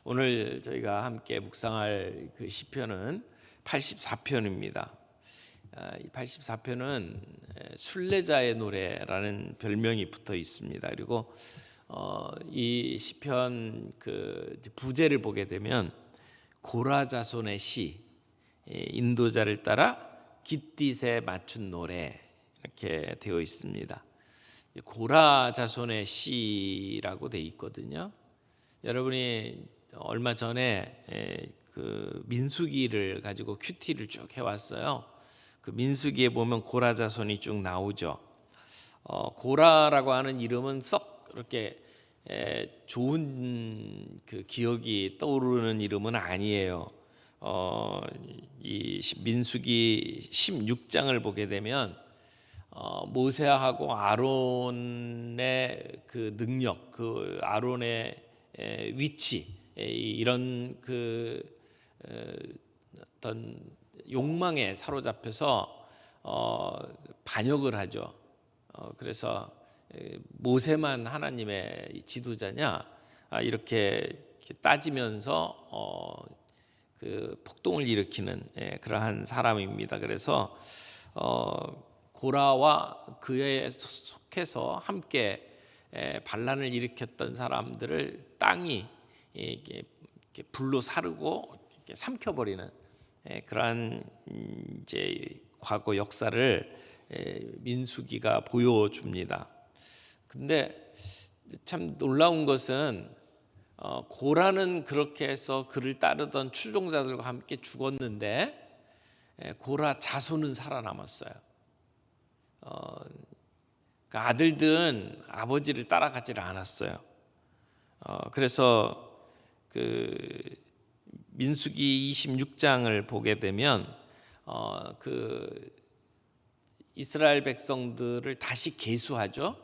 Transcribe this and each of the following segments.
오늘 저희가 함께 묵상할 그 시편은 84편입니다. 이 84편은 순례자의 노래라는 별명이 붙어 있습니다. 그리고 이 시편 그 부제를 보게 되면 고라 자손의 시, 인도자를 따라 깃딧에 맞춘 노래 이렇게 되어 있습니다. 고라 자손의 시라고 되어 있거든요. 여러분이 얼마 전에 그 민수기를 가지고 큐티를 쭉 해왔어요. 그 민수기에 보면 고라 자손이 쭉 나오죠. 고라라고 하는 이름은 썩 이렇게 좋은 그 기억이 떠오르는 이름은 아니에요. 이 민수기 16장을 보게 되면 모세하고 아론의 그 능력, 그 아론의 위치, 이런 그 어떤 욕망에 사로잡혀서 반역을 하죠. 그래서 모세만 하나님의 지도자냐 이렇게 따지면서 그 폭동을 일으키는 그러한 사람입니다. 그래서 고라와 그에 속해서 함께 반란을 일으켰던 사람들을 땅이 이렇게 불로 사르고 이렇게 삼켜버리는 그러한 이제 과거 역사를 민수기가 보여줍니다. 근데 참 놀라운 것은 고라는 그렇게 해서 그를 따르던 추종자들과 함께 죽었는데 고라 자손은 살아남았어요. 그 아들들은 아버지를 따라가지를 않았어요. 그래서 그 민수기 26장을 보게 되면 그 이스라엘 백성들을 다시 계수하죠.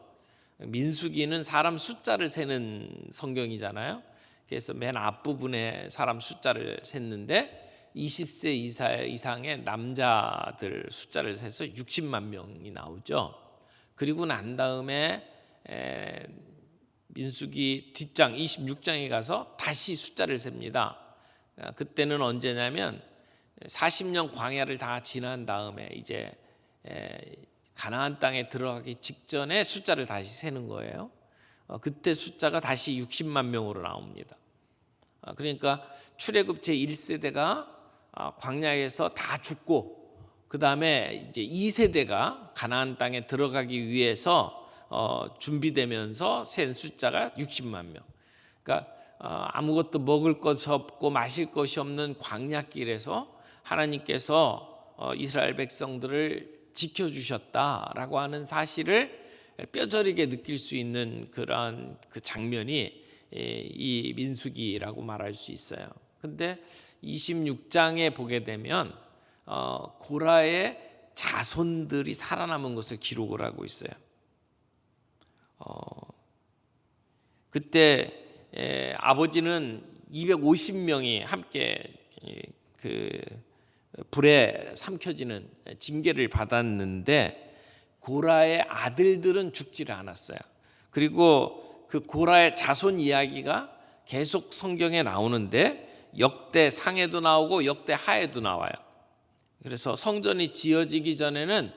민수기는 사람 숫자를 세는 성경이잖아요. 그래서 맨 앞부분에 사람 숫자를 셌는데 20세 이상의 남자들 숫자를 세서 60만 명이 나오죠. 그리고 난 다음에 민수기 뒷장 26장에 가서 다시 숫자를 셉니다. 그때는 언제냐면 40년 광야를 다 지난 다음에 이제 가나안 땅에 들어가기 직전에 숫자를 다시 세는 거예요. 그때 숫자가 다시 60만 명으로 나옵니다. 그러니까 출애굽 제1세대가 광야에서 다 죽고 그 다음에 이제 2세대가 가나안 땅에 들어가기 위해서 준비되면서 센 숫자가 60만 명. 그러니까 아무것도 먹을 것이 없고 마실 것이 없는 광야길에서 하나님께서 이스라엘 백성들을 지켜주셨다라고 하는 사실을 뼈저리게 느낄 수 있는 그런 그 장면이 이 민수기라고 말할 수 있어요. 근데 26장에 보게 되면 고라의 자손들이 살아남은 것을 기록을 하고 있어요. 그때 아버지는 250명이 함께 그 불에 삼켜지는 징계를 받았는데 고라의 아들들은 죽지를 않았어요. 그리고 그 고라의 자손 이야기가 계속 성경에 나오는데 역대 상에도 나오고 역대 하에도 나와요. 그래서 성전이 지어지기 전에는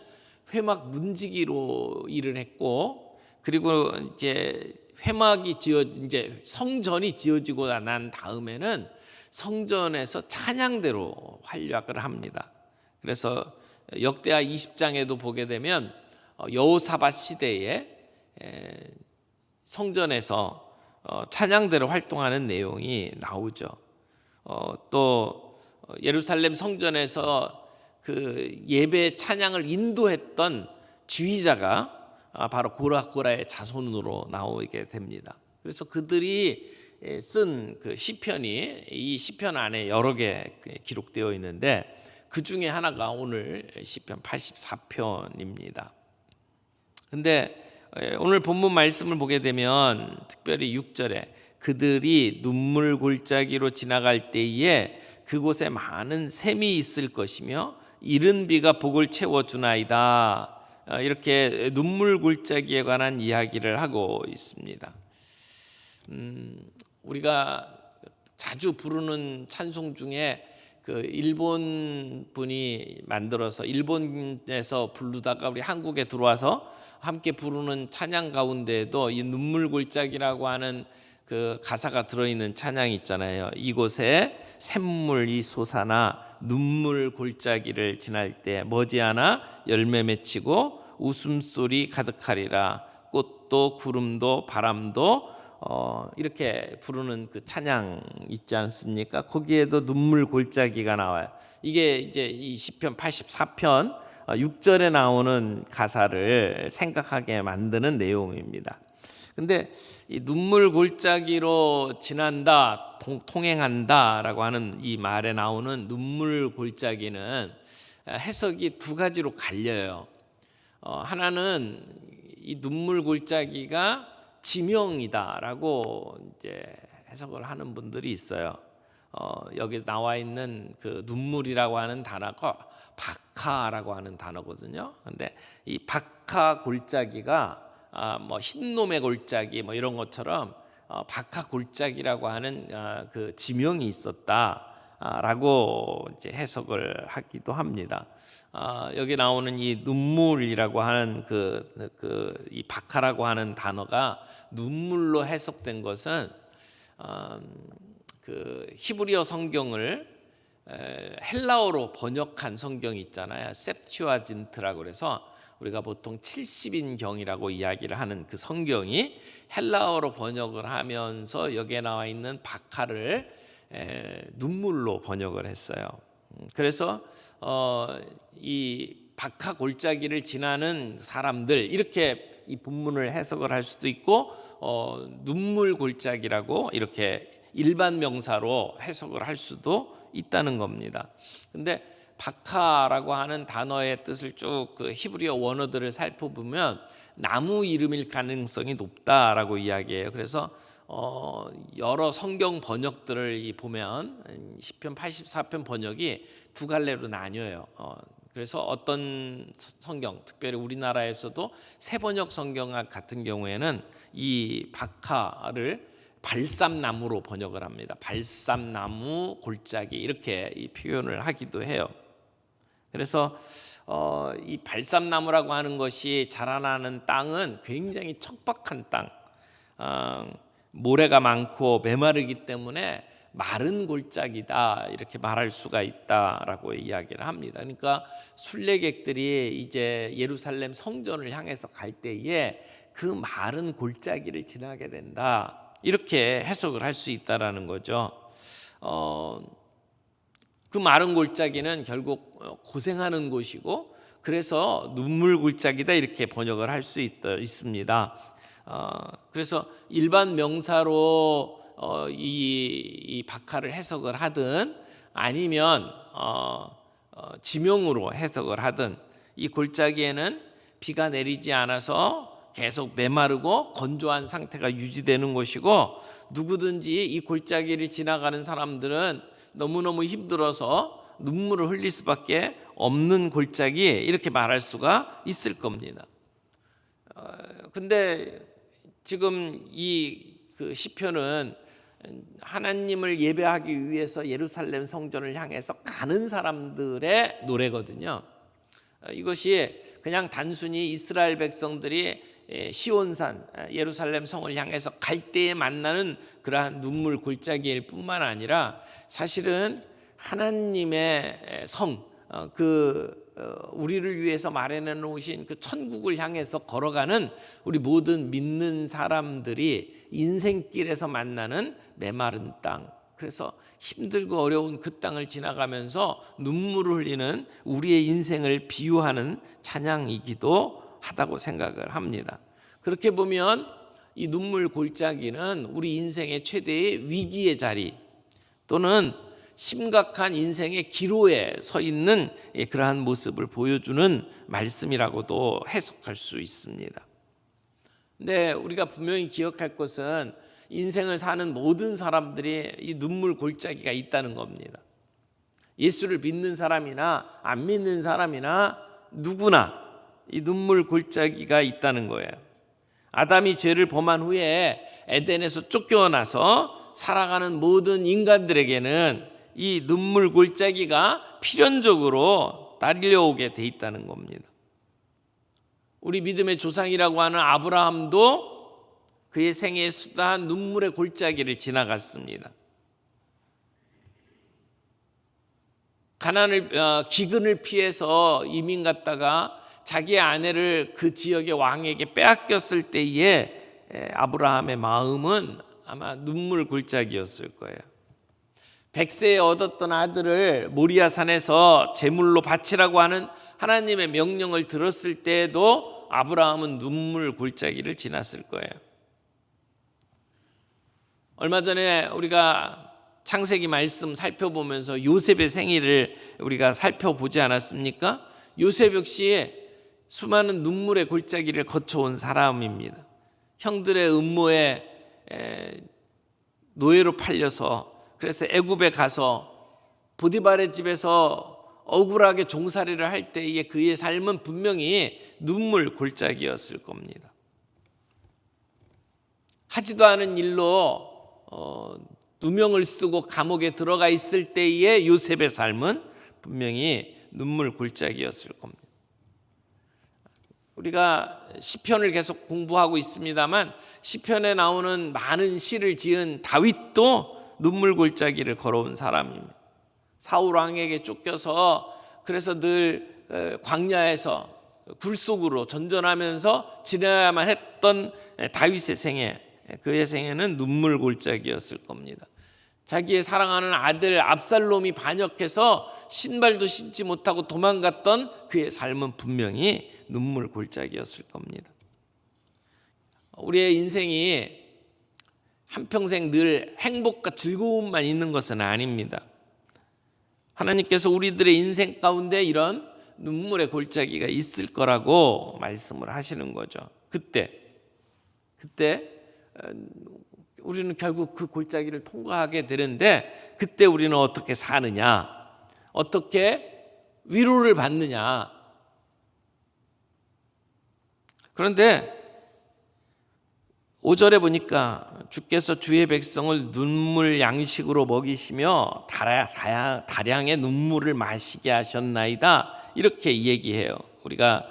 회막 문지기로 일을 했고, 그리고 이제 회막이 이제 성전이 지어지고 난 다음에는 성전에서 찬양대로 활약을 합니다. 그래서 역대하 20장에도 보게 되면 여호사밧 시대에 성전에서 찬양대로 활동하는 내용이 나오죠. 또 예루살렘 성전에서 그 예배 찬양을 인도했던 지휘자가 바로 고라의 자손으로 나오게 됩니다. 그래서 그들이 쓴 그 시편이 이 시편 안에 여러 개 기록되어 있는데 그 중에 하나가 오늘 시편 84편입니다. 근데 오늘 본문 말씀을 보게 되면 특별히 6절에 그들이 눈물 골짜기로 지나갈 때에 그곳에 많은 샘이 있을 것이며 이른 비가 복을 채워주나이다. 이렇게 눈물 골짜기에 관한 이야기를 하고 있습니다. 우리가 자주 부르는 찬송 중에 그 일본 분이 만들어서 일본에서 부르다가 우리 한국에 들어와서 함께 부르는 찬양 가운데에도 이 눈물 골짜기라고 하는 그 가사가 들어있는 찬양이 있잖아요. 이곳에 샘물이 솟아나 눈물 골짜기를 지날 때 머지않아 열매 맺히고 웃음소리 가득하리라. 꽃도 구름도 바람도 이렇게 부르는 그 찬양 있지 않습니까? 거기에도 눈물 골짜기가 나와요. 이게 이제 이 시편 84편 6절에 나오는 가사를 생각하게 만드는 내용입니다. 근데 이 눈물 골짜기로 지난다, 통행한다라고 하는 이 말에 나오는 눈물 골짜기는 해석이 두 가지로 갈려요. 하나는 이 눈물 골짜기가 지명이다라고 이제 해석을 하는 분들이 있어요. 여기 나와 있는 그 눈물이라고 하는 단어가 박하라고 하는 단어거든요. 근데 이 박하 골짜기가 뭐 흰놈의 골짜기 뭐 이런 것처럼 박하 골짜기라고 하는 그 지명이 있었다라고 이제 해석을 하기도 합니다. 여기 나오는 이 눈물이라고 하는 이 박하라고 하는 단어가 눈물로 해석된 것은 그 히브리어 성경을 헬라어로 번역한 성경이 있잖아요. 셉튜아진트라고 그래서 우리가 보통 70인경이라고 이야기를 하는 그 성경이 헬라어로 번역을 하면서 여기에 나와 있는 박하를 눈물로 번역을 했어요. 그래서 이 박하 골짜기를 지나는 사람들 이렇게 이 본문을 해석을 할 수도 있고 눈물 골짜기라고 이렇게 일반 명사로 해석을 할 수도 있다는 겁니다. 근데 박하라고 하는 단어의 뜻을 쭉 그 히브리어 원어들을 살펴보면 나무 이름일 가능성이 높다라고 이야기해요. 그래서 여러 성경 번역들을 보면 시편 84편 번역이 두 갈래로 나뉘어요. 그래서 어떤 성경, 특별히 우리나라에서도 새번역 성경 같은 경우에는 이 박하를 발삼나무로 번역을 합니다. 발삼나무 골짜기 이렇게 이 표현을 하기도 해요. 그래서 이 발삼나무라고 하는 것이 자라나는 땅은 굉장히 척박한 땅, 모래가 많고 메마르기 때문에 마른 골짜기다 이렇게 말할 수가 있다라고 이야기를 합니다. 그러니까 순례객들이 이제 예루살렘 성전을 향해서 갈 때에 그 마른 골짜기를 지나게 된다 이렇게 해석을 할 수 있다라는 거죠. 그 마른 골짜기는 결국 고생하는 곳이고 그래서 눈물 골짜기다 이렇게 번역을 할 수 있습니다. 그래서 일반 명사로 이 박하를 해석을 하든 아니면 지명으로 해석을 하든 이 골짜기에는 비가 내리지 않아서 계속 메마르고 건조한 상태가 유지되는 곳이고 누구든지 이 골짜기를 지나가는 사람들은 너무너무 힘들어서 눈물을 흘릴 수밖에 없는 골짜기 이렇게 말할 수가 있을 겁니다. 근데 지금 그 시편은 하나님을 예배하기 위해서 예루살렘 성전을 향해서 가는 사람들의 노래거든요. 이것이 그냥 단순히 이스라엘 백성들이 시온산 예루살렘 성을 향해서 갈 때에 만나는 그러한 눈물 골짜기일 뿐만 아니라 사실은 하나님의 성, 우리를 위해서 마련해 놓으신 그 천국을 향해서 걸어가는 우리 모든 믿는 사람들이 인생길에서 만나는 메마른 땅, 그래서 힘들고 어려운 그 땅을 지나가면서 눈물을 흘리는 우리의 인생을 비유하는 찬양이기도 하다고 생각을 합니다. 그렇게 보면 이 눈물 골짜기는 우리 인생의 최대의 위기의 자리 또는 심각한 인생의 기로에 서 있는 그러한 모습을 보여주는 말씀이라고도 해석할 수 있습니다. 근데 우리가 분명히 기억할 것은 인생을 사는 모든 사람들이 이 눈물 골짜기가 있다는 겁니다. 예수를 믿는 사람이나 안 믿는 사람이나 누구나 이 눈물 골짜기가 있다는 거예요. 아담이 죄를 범한 후에 에덴에서 쫓겨나서 살아가는 모든 인간들에게는 이 눈물 골짜기가 필연적으로 딸려오게 돼 있다는 겁니다. 우리 믿음의 조상이라고 하는 아브라함도 그의 생애에 수다한 눈물의 골짜기를 지나갔습니다. 기근을 피해서 이민 갔다가 자기의 아내를 그 지역의 왕에게 빼앗겼을 때에 아브라함의 마음은 아마 눈물 골짜기였을 거예요. 100세에 얻었던 아들을 모리아산에서 제물로 바치라고 하는 하나님의 명령을 들었을 때에도 아브라함은 눈물 골짜기를 지났을 거예요. 얼마 전에 우리가 창세기 말씀 살펴보면서 요셉의 생일을 우리가 살펴보지 않았습니까? 요셉 역시 수많은 눈물의 골짜기를 거쳐온 사람입니다. 형들의 음모에 노예로 팔려서 그래서 애굽에 가서 보디발의 집에서 억울하게 종살이를 할 때에 그의 삶은 분명히 눈물 골짜기였을 겁니다. 하지도 않은 일로 누명을 쓰고 감옥에 들어가 있을 때의 요셉의 삶은 분명히 눈물 골짜기였을 겁니다. 우리가 시편을 계속 공부하고 있습니다만 시편에 나오는 많은 시를 지은 다윗도 눈물 골짜기를 걸어온 사람입니다. 사울 왕에게 쫓겨서 그래서 늘 광야에서 굴속으로 전전하면서 지내야만 했던 다윗의 생애, 그의 생애는 눈물 골짜기였을 겁니다. 자기의 사랑하는 아들 압살롬이 반역해서 신발도 신지 못하고 도망갔던 그의 삶은 분명히 눈물 골짜기였을 겁니다. 우리의 인생이 한평생 늘 행복과 즐거움만 있는 것은 아닙니다. 하나님께서 우리들의 인생 가운데 이런 눈물의 골짜기가 있을 거라고 말씀을 하시는 거죠. 그때 우리는 결국 그 골짜기를 통과하게 되는데 그때 우리는 어떻게 사느냐, 어떻게 위로를 받느냐. 그런데 5절에 보니까 주께서 주의 백성을 눈물 양식으로 먹이시며 다량의 눈물을 마시게 하셨나이다, 이렇게 얘기해요. 우리가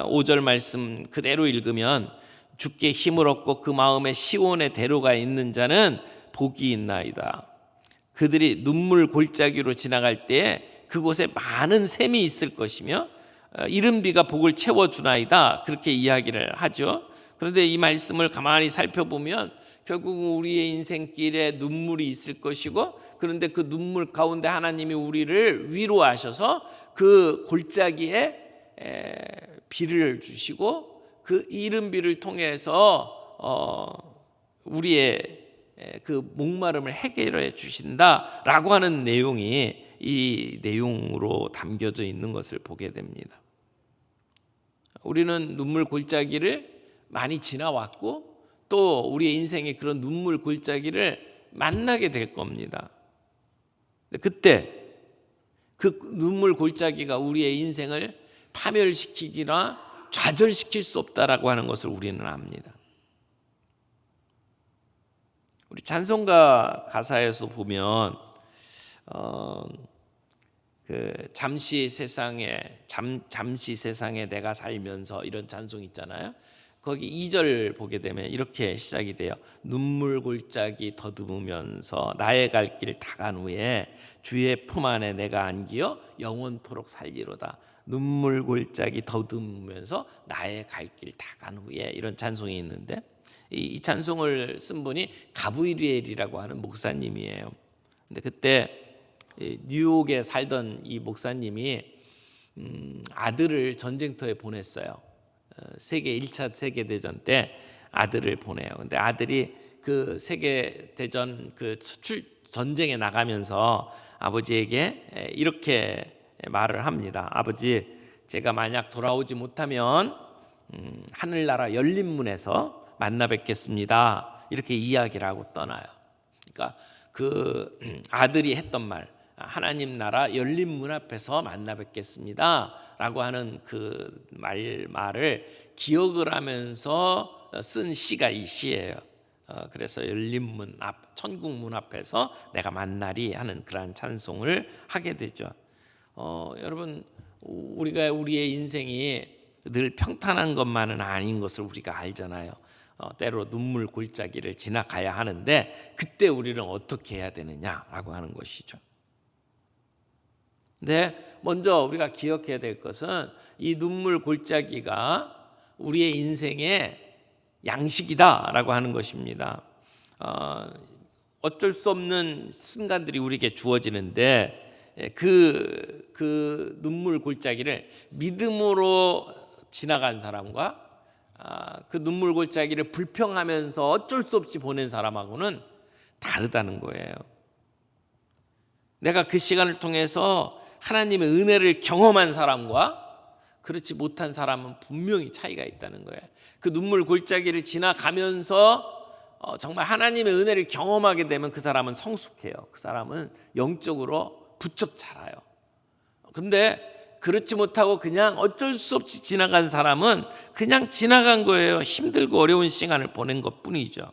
5절 말씀 그대로 읽으면 주께 힘을 얻고 그 마음에 시온의 대로가 있는 자는 복이 있나이다. 그들이 눈물 골짜기로 지나갈 때에 그곳에 많은 샘이 있을 것이며 이른 비가 복을 채워주나이다, 그렇게 이야기를 하죠. 그런데 이 말씀을 가만히 살펴보면 결국 우리의 인생길에 눈물이 있을 것이고, 그런데 그 눈물 가운데 하나님이 우리를 위로하셔서 그 골짜기에 비를 주시고 그 이른 비를 통해서 우리의 그 목마름을 해결해 주신다라고 하는 내용이 이 내용으로 담겨져 있는 것을 보게 됩니다. 우리는 눈물 골짜기를 많이 지나왔고 또 우리의 인생에 그런 눈물 골짜기를 만나게 될 겁니다. 그때 그 눈물 골짜기가 우리의 인생을 파멸시키기나 좌절시킬 수 없다라고 하는 것을 우리는 압니다. 우리 찬송가 가사에서 보면 그 잠시 세상에 내가 살면서 이런 찬송 있잖아요. 거기 2절 보게 되면 이렇게 시작이 돼요. 눈물 골짜기 더듬으면서 나의 갈 길 다 간 후에 주의 품 안에 내가 안기어 영원토록 살리로다. 눈물 골짜기 더듬으면서 나의 갈 길 다 간 후에, 이런 찬송이 있는데 이 찬송을 쓴 분이 가브리엘이라고 하는 목사님이에요. 근데 그때 뉴욕에 살던 이 목사님이 아들을 전쟁터에 보냈어요. 세계 1차 세계대전 때 아들을 보내요. 근데 아들이 그 세계대전 그 전쟁에 나가면서 아버지에게 이렇게 말을 합니다. 아버지, 제가 만약 돌아오지 못하면 하늘나라 열린문에서 만나 뵙겠습니다, 이렇게 이야기를 하고 떠나요. 그러니까 그 아들이 했던 말, 하나님 나라 열린문 앞에서 만나 뵙겠습니다 라고 하는 그 말을 기억을 하면서 쓴 시가 이 시예요. 그래서 열린 문 앞, 천국 문 앞에서 내가 만나리 하는 그러한 찬송을 하게 되죠. 여러분, 우리가 우리의 인생이 늘 평탄한 것만은 아닌 것을 우리가 알잖아요. 때로 눈물 골짜기를 지나가야 하는데 그때 우리는 어떻게 해야 되느냐라고 하는 것이죠. 근데 먼저 우리가 기억해야 될 것은 이 눈물 골짜기가 우리의 인생의 양식이다라고 하는 것입니다. 어쩔 수 없는 순간들이 우리에게 주어지는데 그 눈물 골짜기를 믿음으로 지나간 사람과 그 눈물 골짜기를 불평하면서 어쩔 수 없이 보낸 사람하고는 다르다는 거예요. 내가 그 시간을 통해서 하나님의 은혜를 경험한 사람과 그렇지 못한 사람은 분명히 차이가 있다는 거예요. 그 눈물 골짜기를 지나가면서 정말 하나님의 은혜를 경험하게 되면 그 사람은 성숙해요. 그 사람은 영적으로 부쩍 자라요. 근데 그렇지 못하고 그냥 어쩔 수 없이 지나간 사람은 그냥 지나간 거예요. 힘들고 어려운 시간을 보낸 것뿐이죠.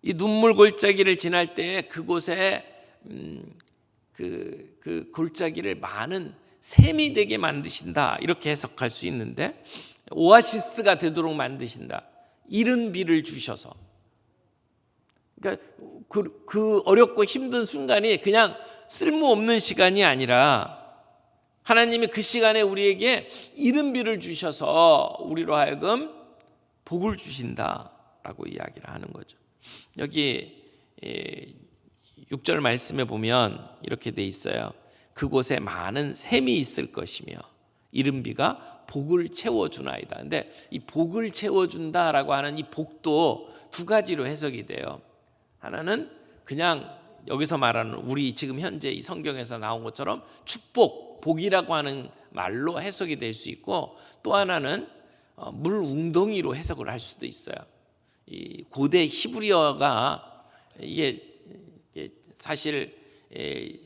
이 눈물 골짜기를 지날 때 그곳에 그 골짜기를 많은 샘이 되게 만드신다, 이렇게 해석할 수 있는데, 오아시스가 되도록 만드신다, 이른 비를 주셔서. 그러니까 그 어렵고 힘든 순간이 그냥 쓸모없는 시간이 아니라 하나님이 그 시간에 우리에게 이른 비를 주셔서 우리로 하여금 복을 주신다라고 이야기를 하는 거죠. 여기 6절 말씀에 보면 이렇게 돼 있어요. 그곳에 많은 샘이 있을 것이며 이른 비가 복을 채워주나이다. 근데 이 복을 채워준다라고 하는 이 복도 두 가지로 해석이 돼요. 하나는 그냥 여기서 말하는 우리 지금 현재 이 성경에서 나온 것처럼 축복, 복이라고 하는 말로 해석이 될 수 있고, 또 하나는 물 웅덩이로 해석을 할 수도 있어요. 이 고대 히브리어가 이게 사실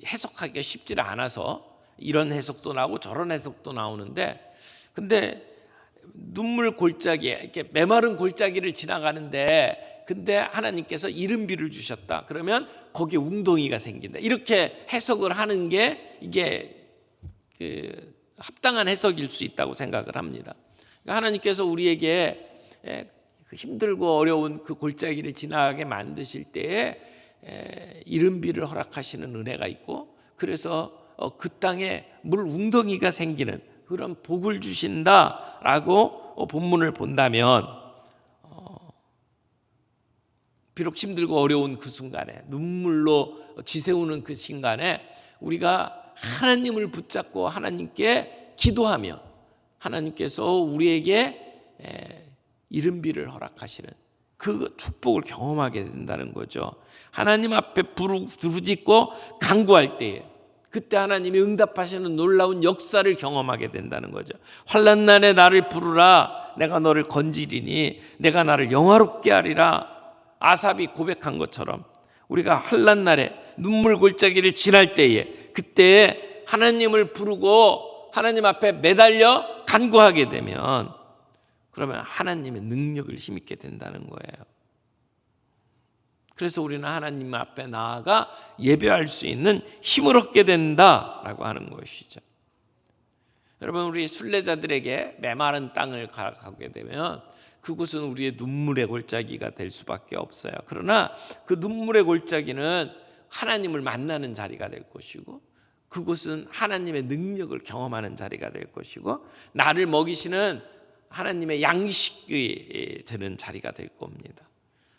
해석하기가 쉽지가 않아서 이런 해석도 나오고 저런 해석도 나오는데, 근데 눈물 골짜기, 이렇게 메마른 골짜기를 지나가는데 근데 하나님께서 이른 비를 주셨다, 그러면 거기에 웅덩이가 생긴다, 이렇게 해석을 하는 게 이게 합당한 해석일 수 있다고 생각을 합니다. 그러니까 하나님께서 우리에게 힘들고 어려운 그 골짜기를 지나가게 만드실 때에 이른 비를 허락하시는 은혜가 있고, 그래서 그 땅에 물 웅덩이가 생기는 그런 복을 주신다라고 본문을 본다면, 비록 힘들고 어려운 그 순간에 눈물로 지새우는 그 순간에 우리가 하나님을 붙잡고 하나님께 기도하며 하나님께서 우리에게 이른 비를 허락하시는 그 축복을 경험하게 된다는 거죠. 하나님 앞에 부르짖고 간구할 때에 그때 하나님이 응답하시는 놀라운 역사를 경험하게 된다는 거죠. 환난 날에 나를 부르라, 내가 너를 건지리니 내가 나를 영화롭게 하리라. 아삽이 고백한 것처럼 우리가 환난 날에 눈물 골짜기를 지날 때에 그때 하나님을 부르고 하나님 앞에 매달려 간구하게 되면, 그러면 하나님의 능력을 힘입게 된다는 거예요. 그래서 우리는 하나님 앞에 나아가 예배할 수 있는 힘을 얻게 된다라고 하는 것이죠. 여러분, 우리 순례자들에게 메마른 땅을 가게 되면 그곳은 우리의 눈물의 골짜기가 될 수밖에 없어요. 그러나 그 눈물의 골짜기는 하나님을 만나는 자리가 될 것이고, 그곳은 하나님의 능력을 경험하는 자리가 될 것이고, 나를 먹이시는 하나님의 양식이 되는 자리가 될 겁니다.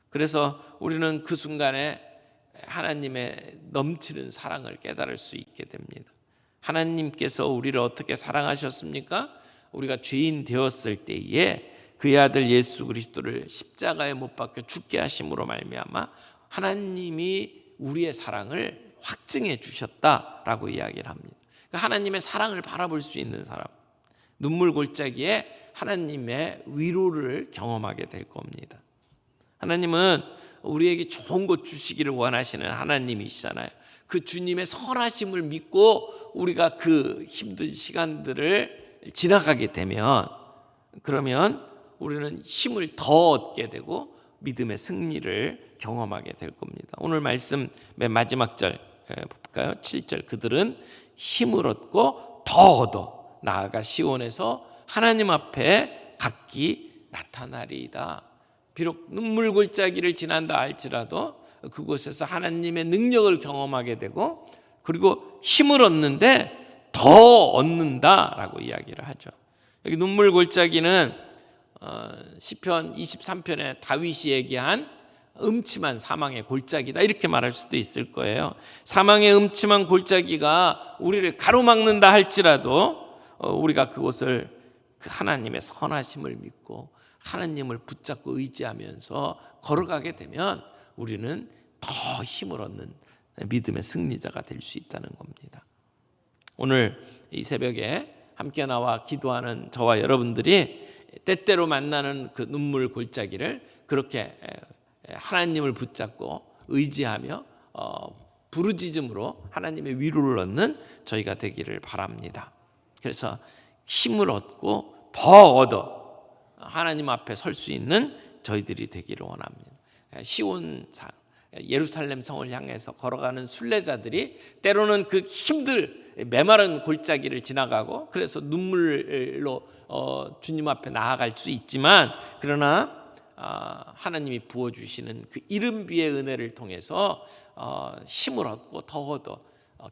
그래서 우리는 그 순간에 하나님의 넘치는 사랑을 깨달을 수 있게 됩니다. 하나님께서 우리를 어떻게 사랑하셨습니까? 우리가 죄인 되었을 때에 그의 아들 예수 그리스도를 십자가에 못 박혀 죽게 하심으로 말미암아 하나님이 우리의 사랑을 확증해 주셨다라고 이야기를 합니다. 그러니까 하나님의 사랑을 바라볼 수 있는 사람, 눈물 골짜기에 하나님의 위로를 경험하게 될 겁니다. 하나님은 우리에게 좋은 것 주시기를 원하시는 하나님이시잖아요. 그 주님의 선하심을 믿고 우리가 그 힘든 시간들을 지나가게 되면, 그러면 우리는 힘을 더 얻게 되고 믿음의 승리를 경험하게 될 겁니다. 오늘 말씀 맨 마지막 절 볼까요? 7절 그들은 힘을 얻고 더 얻어 나아가 시온에서 하나님 앞에 각기 나타나리이다. 비록 눈물 골짜기를 지난다 할지라도 그곳에서 하나님의 능력을 경험하게 되고 그리고 힘을 얻는데 더 얻는다라고 이야기를 하죠. 여기 눈물 골짜기는 시편 23편에 다윗이 얘기한 음침한 사망의 골짜기다 이렇게 말할 수도 있을 거예요. 사망의 음침한 골짜기가 우리를 가로막는다 할지라도 우리가 그곳을 그 하나님의 선하심을 믿고 하나님을 붙잡고 의지하면서 걸어가게 되면 우리는 더 힘을 얻는 믿음의 승리자가 될 수 있다는 겁니다. 오늘 이 새벽에 함께 나와 기도하는 저와 여러분들이 때때로 만나는 그 눈물 골짜기를 그렇게 하나님을 붙잡고 의지하며 부르짖음으로 하나님의 위로를 얻는 저희가 되기를 바랍니다. 그래서 힘을 얻고 더 얻어 하나님 앞에 설 수 있는 저희들이 되기를 원합니다. 시온산 예루살렘 성을 향해서 걸어가는 순례자들이 때로는 그 힘들 메마른 골짜기를 지나가고 그래서 눈물로 주님 앞에 나아갈 수 있지만 그러나 하나님이 부어주시는 그 이른 비의 은혜를 통해서 힘을 얻고 더 얻어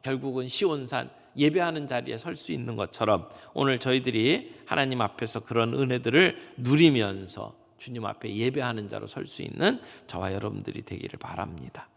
결국은 시온산 예배하는 자리에 설 수 있는 것처럼 오늘 저희들이 하나님 앞에서 그런 은혜들을 누리면서 주님 앞에 예배하는 자로 설 수 있는 저와 여러분들이 되기를 바랍니다.